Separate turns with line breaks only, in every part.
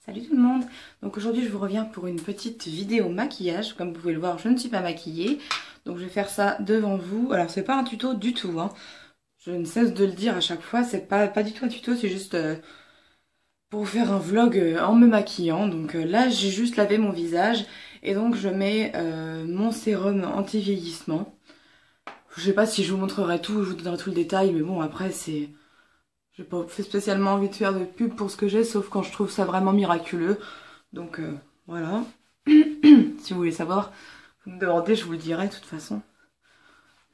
Salut tout le monde. Donc aujourd'hui je vous reviens pour une petite vidéo maquillage. Comme vous pouvez le voir, je ne suis pas maquillée. Donc je vais faire ça devant vous. Alors c'est pas un tuto du tout, hein. Je ne cesse de le dire à chaque fois, c'est pas du tout un tuto, c'est juste pour vous faire un vlog en me maquillant. Donc là j'ai juste lavé mon visage et donc je mets mon sérum anti-vieillissement. Je sais pas si je vous montrerai tout, je vous donnerai tout le détail, mais bon après c'est... J'ai pas fait spécialement envie de faire de pub pour ce que j'ai, sauf quand je trouve ça vraiment miraculeux. Donc voilà. Si vous voulez savoir, vous me demandez, je vous le dirai de toute façon.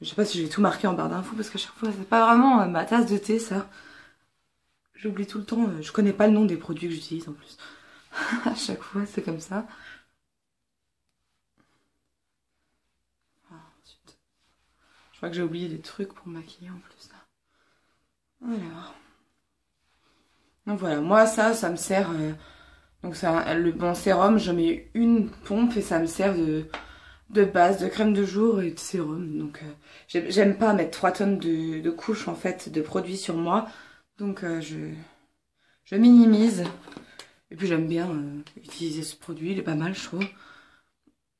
Je sais pas si j'ai tout marqué en barre d'infos parce qu'à chaque fois c'est pas vraiment ma tasse de thé ça. J'oublie tout le temps, je connais pas le nom des produits que j'utilise en plus. À chaque fois c'est comme ça. Ensuite, je crois que j'ai oublié des trucs pour maquiller en plus là. Alors. Donc voilà, moi ça me sert... donc ça, le bon sérum, je mets une pompe et ça me sert de base, de crème de jour et de sérum. Donc j'aime pas mettre 3 tonnes de couches en fait de produits sur moi. Donc je minimise. Et puis j'aime bien utiliser ce produit, il est pas mal je trouve.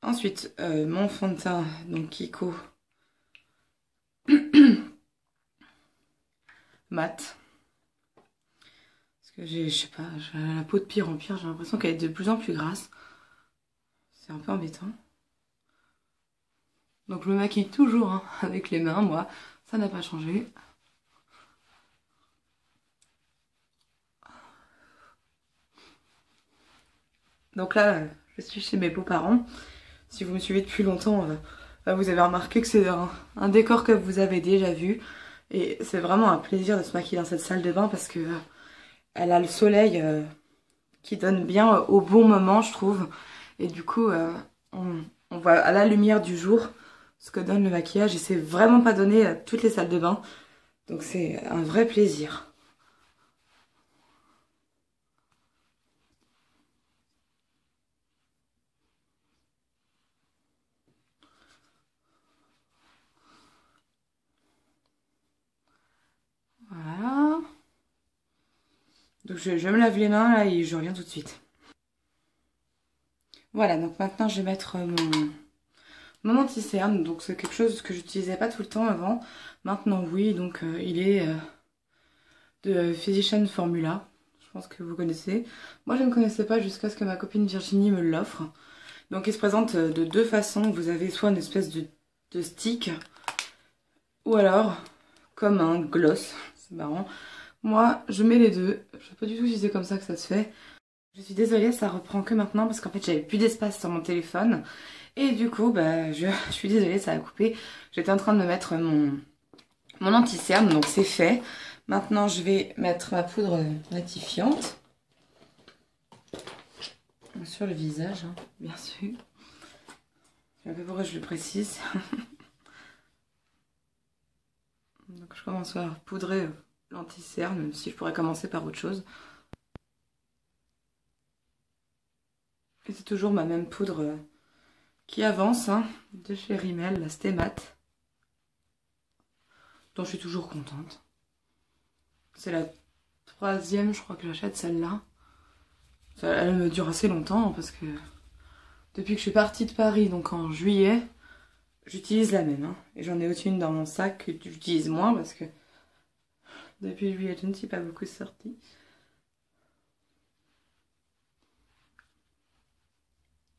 Ensuite, mon fond de teint, donc Kiko mat. Parce que je sais pas, j'ai la peau de pire en pire, j'ai l'impression qu'elle est de plus en plus grasse. C'est un peu embêtant. Donc je me maquille toujours hein, avec les mains, moi, ça n'a pas changé. Donc là, je suis chez mes beaux-parents. Si vous me suivez depuis longtemps, vous avez remarqué que c'est un décor que vous avez déjà vu. Et c'est vraiment un plaisir de se maquiller dans cette salle de bain parce que elle a le soleil qui donne bien au bon moment, je trouve. Et du coup, on voit à la lumière du jour ce que donne le maquillage. Et c'est vraiment pas donné à toutes les salles de bain. Donc c'est un vrai plaisir. Voilà. Donc je me lave les mains là et je reviens tout de suite. Voilà, donc maintenant je vais mettre mon anti-cerne. Donc c'est quelque chose que j'utilisais pas tout le temps avant. Maintenant oui, donc il est de Physician Formula. Je pense que vous connaissez. Moi je ne connaissais pas jusqu'à ce que ma copine Virginie me l'offre. Donc il se présente de deux façons. Vous avez soit une espèce de stick ou alors comme un gloss. C'est marrant. Moi je mets les deux. Je sais pas du tout si c'est comme ça que ça se fait. Je suis désolée, ça reprend que maintenant parce qu'en fait j'avais plus d'espace sur mon téléphone. Et du coup, bah, je suis désolée, ça a coupé. J'étais en train de me mettre mon anti-cerne, donc c'est fait. Maintenant, je vais mettre ma poudre matifiante sur le visage, hein, bien sûr. Je sais pas pourquoi je le précise. Donc je commence à poudrer l'anti-cerne, même si je pourrais commencer par autre chose. Et c'est toujours ma même poudre qui avance, hein, de chez Rimmel, la Stay Matte, dont je suis toujours contente. C'est la troisième, je crois que j'achète celle-là. Elle me dure assez longtemps parce que depuis que je suis partie de Paris, donc en juillet, j'utilise la même. Hein. Et j'en ai aussi une dans mon sac que j'utilise moins parce que depuis juillet, je ne suis pas beaucoup sortie.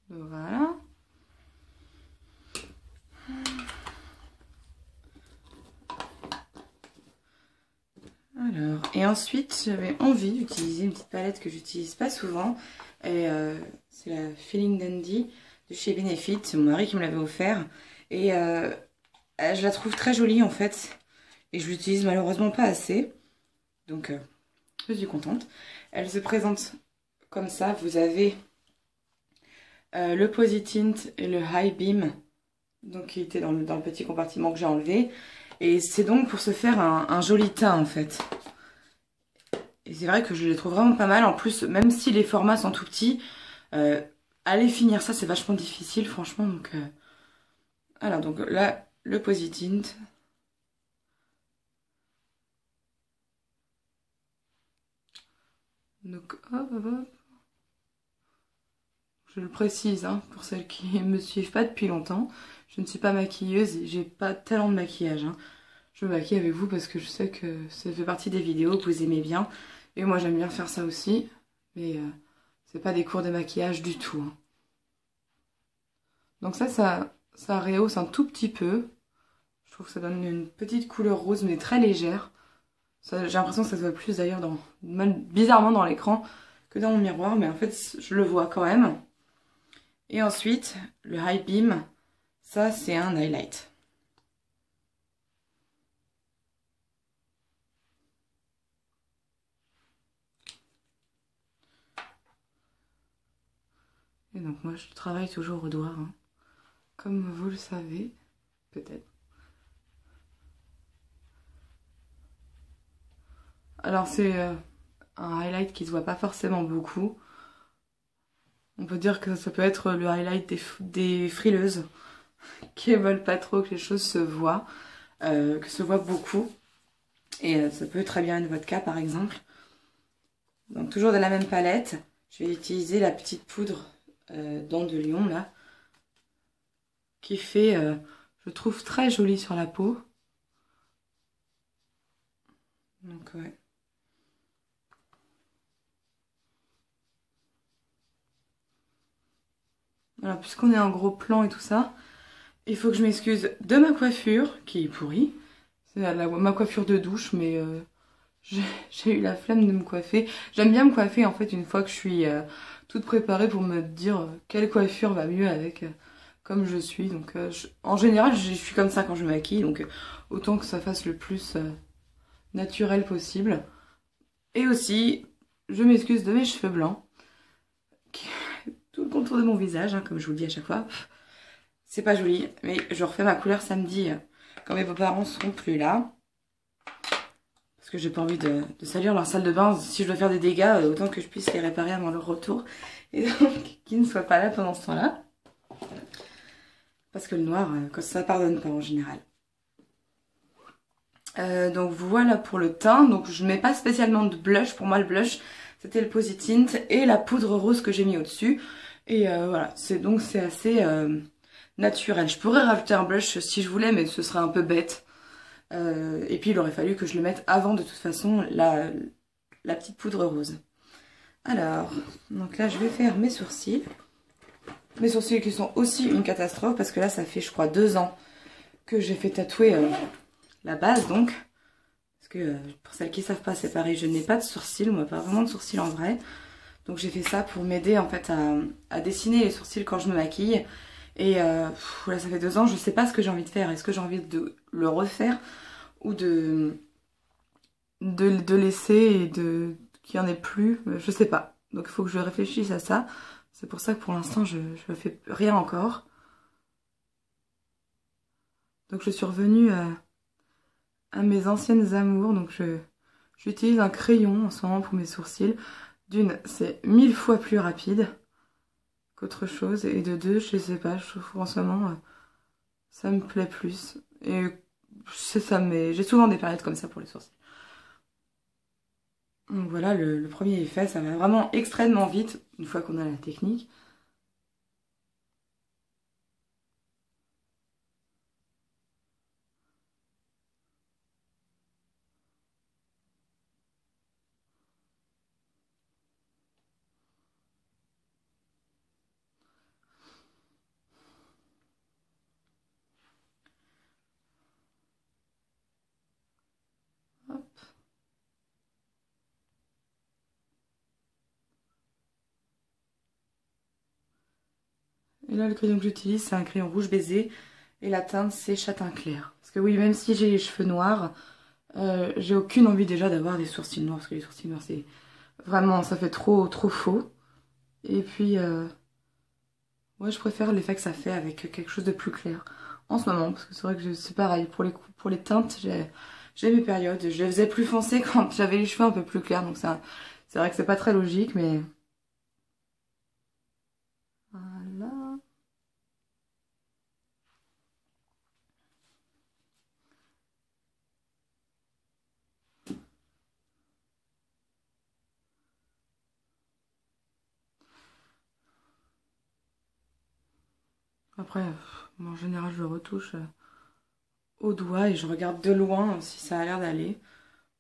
Voilà. Alors, et ensuite, j'avais envie d'utiliser une petite palette que j'utilise pas souvent. Et c'est la Feeling Dandy de chez Benefit. C'est mon mari qui me l'avait offert. Et je la trouve très jolie en fait. Et je l'utilise malheureusement pas assez. Donc, je suis contente. Elle se présente comme ça. Vous avez le Posy Tint et le High Beam. Donc, qui était dans le petit compartiment que j'ai enlevé. Et c'est donc pour se faire un joli teint en fait. Et c'est vrai que je les trouve vraiment pas mal. En plus, même si les formats sont tout petits, aller finir ça, c'est vachement difficile, franchement. Donc, alors, donc là, le Posy Tint. Donc, hop, hop, hop. Je le précise, hein, pour celles qui me suivent pas depuis longtemps. Je ne suis pas maquilleuse et j'ai pas de talent de maquillage, hein. Je me maquille avec vous parce que je sais que ça fait partie des vidéos que vous aimez bien. Et moi j'aime bien faire ça aussi. Mais c'est pas des cours de maquillage du tout, hein. Donc ça rehausse un tout petit peu. Je trouve que ça donne une petite couleur rose mais très légère. J'ai l'impression que ça se voit plus d'ailleurs bizarrement dans l'écran que dans mon miroir. Mais en fait je le vois quand même. Et ensuite le High Beam, ça c'est un highlight. Et donc moi je travaille toujours au doigt, hein, comme vous le savez, peut-être. Alors c'est un highlight qui se voit pas forcément beaucoup. On peut dire que ça peut être le highlight des frileuses qui veulent pas trop que les choses se voient, que se voient beaucoup. Et ça peut très bien être votre cas par exemple. Donc toujours de la même palette, je vais utiliser la petite poudre dent de lion là, qui fait, je trouve, très jolie sur la peau. Donc ouais. Voilà, puisqu'on est en gros plan et tout ça, il faut que je m'excuse de ma coiffure, qui est pourrie. C'est ma coiffure de douche, mais j'ai eu la flemme de me coiffer. J'aime bien me coiffer en fait une fois que je suis toute préparée pour me dire quelle coiffure va mieux avec comme je suis. Donc en général, je suis comme ça quand je me maquille, donc autant que ça fasse le plus naturel possible. Et aussi, je m'excuse de mes cheveux blancs, tout le contour de mon visage, hein, comme je vous le dis à chaque fois. C'est pas joli, mais je refais ma couleur samedi quand mes beaux-parents seront plus là. Parce que j'ai pas envie de salir leur salle de bain. Si je dois faire des dégâts, autant que je puisse les réparer avant leur retour. Et donc, qu'ils ne soient pas là pendant ce temps-là. Parce que le noir, ça pardonne pas en général. Donc voilà pour le teint. Donc je mets pas spécialement de blush. Pour moi, le blush, c'était le Positint et la poudre rose que j'ai mis au-dessus. Et voilà, c'est assez naturel. Je pourrais rajouter un blush si je voulais, mais ce serait un peu bête. Et puis il aurait fallu que je le mette avant de toute façon la petite poudre rose. Alors, donc là je vais faire mes sourcils. Mes sourcils qui sont aussi une catastrophe parce que là ça fait je crois 2 ans que j'ai fait tatouer la base donc. Parce que pour celles qui savent pas c'est pareil, je n'ai pas de sourcils, moi pas vraiment de sourcils en vrai. Donc j'ai fait ça pour m'aider en fait à dessiner les sourcils quand je me maquille. Et là ça fait 2 ans, je sais pas ce que j'ai envie de faire. Est-ce que j'ai envie de le refaire ou de laisser et qu'il n'y en ait plus, je sais pas. Donc il faut que je réfléchisse à ça. C'est pour ça que pour l'instant je fais rien encore. Donc je suis revenue à mes anciennes amours. Donc j'utilise un crayon en ce moment pour mes sourcils. D'une, c'est 1000 fois plus rapide qu'autre chose. Et de deux, je sais pas, je trouve qu'en ce moment ça me plaît plus. Et c'est ça, mais j'ai souvent des périodes comme ça pour les sourcils. Donc voilà, le premier effet, ça va vraiment extrêmement vite, une fois qu'on a la technique. Hop. Et là, le crayon que j'utilise, c'est un crayon rouge baiser. Et la teinte, c'est châtain clair. Parce que oui, même si j'ai les cheveux noirs, j'ai aucune envie déjà d'avoir des sourcils noirs. Parce que les sourcils noirs, c'est vraiment, ça fait trop faux. Et puis, ouais, je préfère l'effet que ça fait avec quelque chose de plus clair. En ce moment, parce que c'est vrai que c'est pareil. Pour les teintes, j'ai mes périodes. Je les faisais plus foncées quand j'avais les cheveux un peu plus clairs. Donc c'est vrai que c'est pas très logique, mais... Voilà. Après, en général, je retouche au doigt et je regarde de loin si ça a l'air d'aller.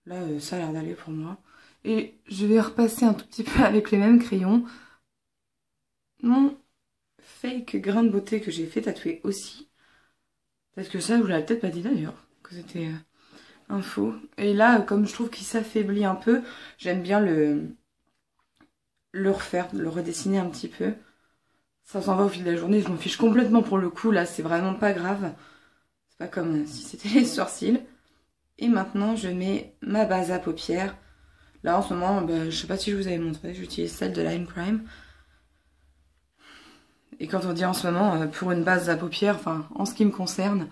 Là, ça a l'air d'aller pour moi. Et je vais repasser un tout petit peu avec les mêmes crayons. Mon fake grain de beauté que j'ai fait tatouer aussi. Parce que ça, je vous l'avais peut-être pas dit d'ailleurs, que c'était un faux. Et là, comme je trouve qu'il s'affaiblit un peu, j'aime bien le refaire, le redessiner un petit peu. Ça s'en va au fil de la journée, je m'en fiche complètement pour le coup, là, c'est vraiment pas grave. C'est pas comme si c'était les sourcils. Et maintenant, je mets ma base à paupières. Là, en ce moment, je sais pas si je vous avais montré, j'utilise celle de Line Prime. Et quand on dit en ce moment, pour une base à paupières, enfin, en ce qui me concerne,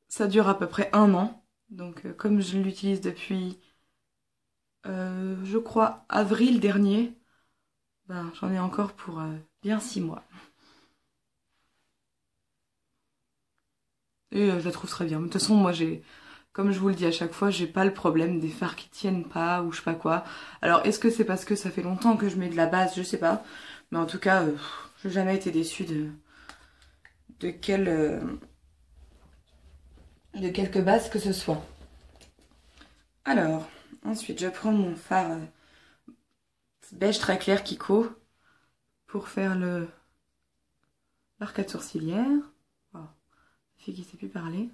ça dure à peu près 1 an. Donc, comme je l'utilise depuis, je crois, avril dernier, j'en ai encore pour bien 6 mois. Et je la trouve très bien. De toute façon, moi, comme je vous le dis à chaque fois, j'ai pas le problème des fards qui tiennent pas ou je sais pas quoi. Alors, est-ce que c'est parce que ça fait longtemps que je mets de la base? Je sais pas. Mais en tout cas, j'ai jamais été déçue de de quelque base que ce soit. Alors, ensuite, je prends mon fard beige très clair Kiko pour faire l'arcade sourcilière. Oh, fille qui sait plus parler.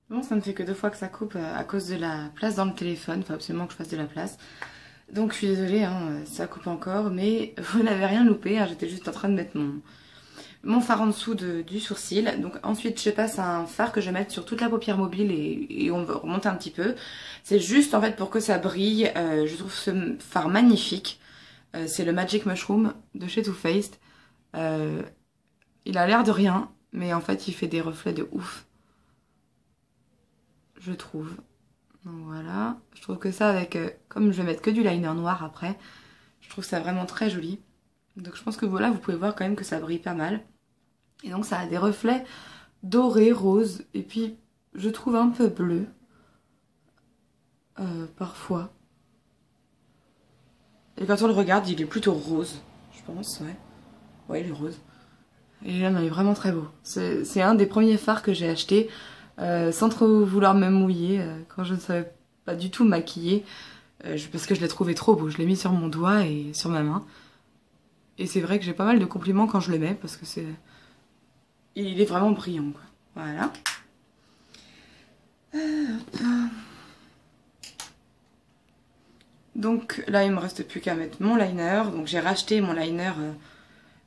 Bon, ça ne fait que 2 fois que ça coupe à cause de la place dans le téléphone. Il faut absolument que je fasse de la place. Donc je suis désolée, hein, ça coupe encore, mais vous n'avez rien loupé. Hein, j'étais juste en train de mettre mon fard en dessous du sourcil. Donc ensuite je passe un fard que je vais mettre sur toute la paupière mobile et on va remonter un petit peu. C'est juste en fait pour que ça brille. Je trouve ce fard magnifique. C'est le Magic Mushroom de chez Too Faced. Il a l'air de rien, mais en fait il fait des reflets de ouf. Je trouve. Donc voilà. Je trouve que ça avec... comme je vais mettre que du liner noir après, je trouve ça vraiment très joli. Donc je pense que voilà, vous pouvez voir quand même que ça brille pas mal. Et donc ça a des reflets dorés, roses, et puis je trouve un peu bleu. Parfois. Et quand on le regarde, il est plutôt rose, je pense, ouais. Ouais, il est rose. Et là, non, il est vraiment très beau. C'est un des premiers fards que j'ai acheté, sans trop vouloir me mouiller, quand je ne savais pas du tout maquiller, parce que je l'ai trouvé trop beau. Je l'ai mis sur mon doigt et sur ma main. Et c'est vrai que j'ai pas mal de compliments quand je le mets, parce que il est vraiment brillant, quoi. Voilà. Donc là, il me reste plus qu'à mettre mon liner. Donc j'ai racheté mon liner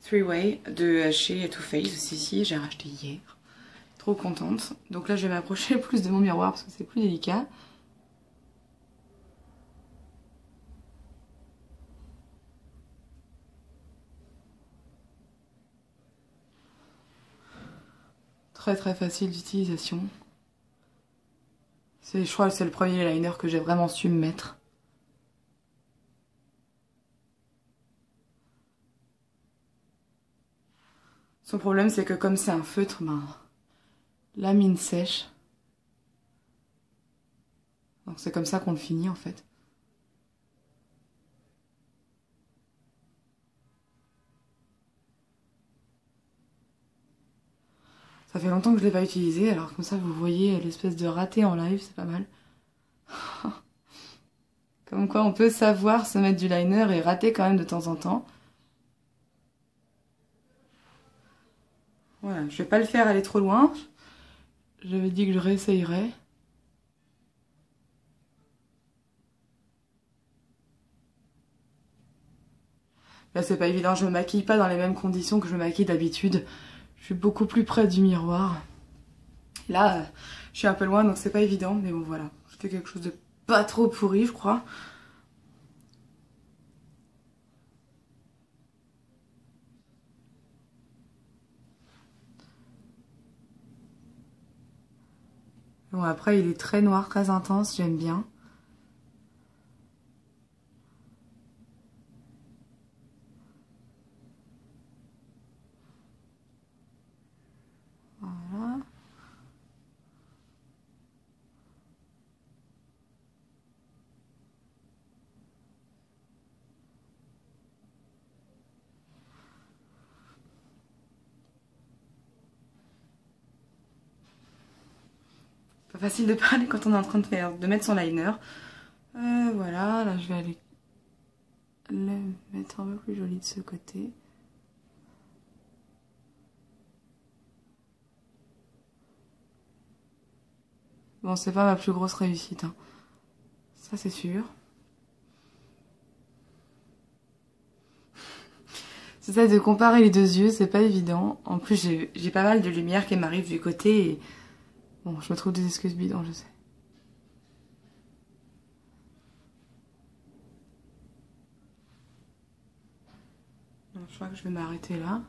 3-way de chez Too Faced aussi. J'ai racheté hier. Trop contente. Donc là, je vais m'approcher plus de mon miroir parce que c'est plus délicat. Très très facile d'utilisation. Je crois que c'est le premier liner que j'ai vraiment su me mettre. Son problème, c'est que comme c'est un feutre, la mine sèche. Donc c'est comme ça qu'on le finit en fait. Ça fait longtemps que je ne l'ai pas utilisé, alors comme ça vous voyez l'espèce de raté en live, c'est pas mal. Comme quoi on peut savoir se mettre du liner et rater quand même de temps en temps. Voilà, je vais pas le faire aller trop loin. J'avais dit que je réessayerais. Là c'est pas évident, je me maquille pas dans les mêmes conditions que je me maquille d'habitude. Je suis beaucoup plus près du miroir. Là, je suis un peu loin donc c'est pas évident, mais bon voilà. Je fais quelque chose de pas trop pourri je crois. Bon après il est très noir, très intense, j'aime bien. Voilà. pas facile de parler quand on est en train de mettre son liner. Voilà, là je vais aller le mettre un peu plus joli de ce côté. Bon, c'est pas ma plus grosse réussite, hein. Ça c'est sûr. J'essaie de comparer les deux yeux, c'est pas évident. En plus, j'ai pas mal de lumière qui m'arrive du côté et... Bon, je me trouve des excuses bidons, je sais. Donc, je crois que je vais m'arrêter là.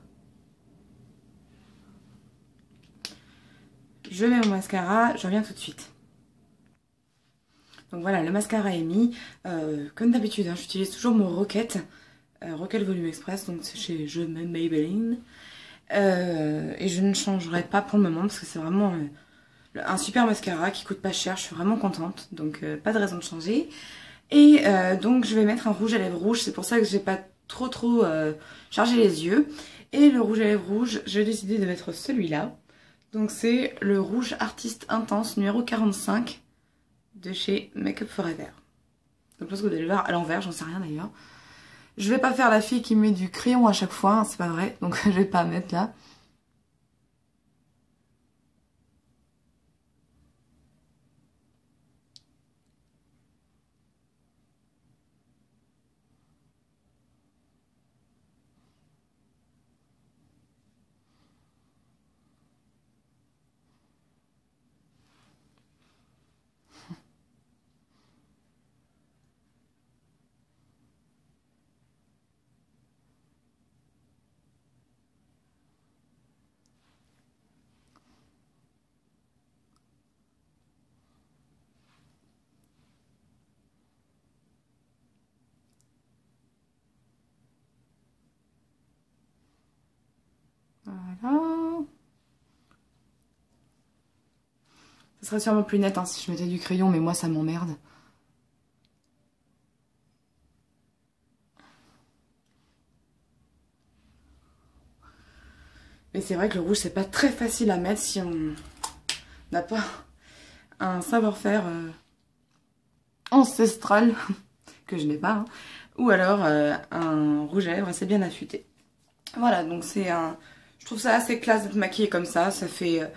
Je mets mon mascara, je reviens tout de suite. Donc voilà, le mascara est mis. Comme d'habitude, hein, j'utilise toujours mon Rocket. Rocket Volume Express, donc c'est chez Je mets Maybelline. Et je ne changerai pas pour le moment parce que c'est vraiment un super mascara qui coûte pas cher. Je suis vraiment contente, donc pas de raison de changer. Et donc je vais mettre un rouge à lèvres rouge. C'est pour ça que j'ai pas trop chargé les yeux. Et le rouge à lèvres rouge, j'ai décidé de mettre celui-là. Donc c'est le rouge Artiste Intense numéro 45 de chez Make Up For Ever. Donc je pense que vous allez le voir à l'envers, j'en sais rien d'ailleurs. Je vais pas faire la fille qui met du crayon à chaque fois, hein, c'est pas vrai, donc je vais pas mettre là. Voilà. Ça serait sûrement plus net hein, si je mettais du crayon, mais moi ça m'emmerde. Mais c'est vrai que le rouge c'est pas très facile à mettre si on n'a pas un savoir-faire ancestral, que je n'ai pas, hein. Ou alors un rouge à lèvres assez bien affûté. Voilà, donc c'est un... Je trouve ça assez classe d'être maquillée comme ça fait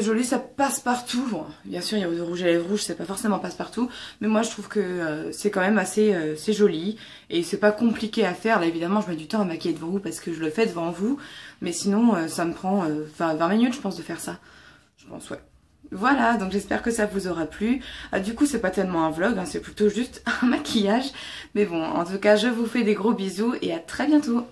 joli, ça passe partout. Bon, bien sûr, il y a le rouge à lèvres rouge, c'est pas forcément passe partout, mais moi je trouve que c'est quand même assez c'est joli et c'est pas compliqué à faire. Là, évidemment, je mets du temps à maquiller devant vous parce que je le fais devant vous, mais sinon, ça me prend 20 minutes, je pense, de faire ça. Je pense, ouais. Voilà, donc j'espère que ça vous aura plu. Du coup, c'est pas tellement un vlog, hein, c'est plutôt juste un maquillage. Mais bon, en tout cas, je vous fais des gros bisous et à très bientôt.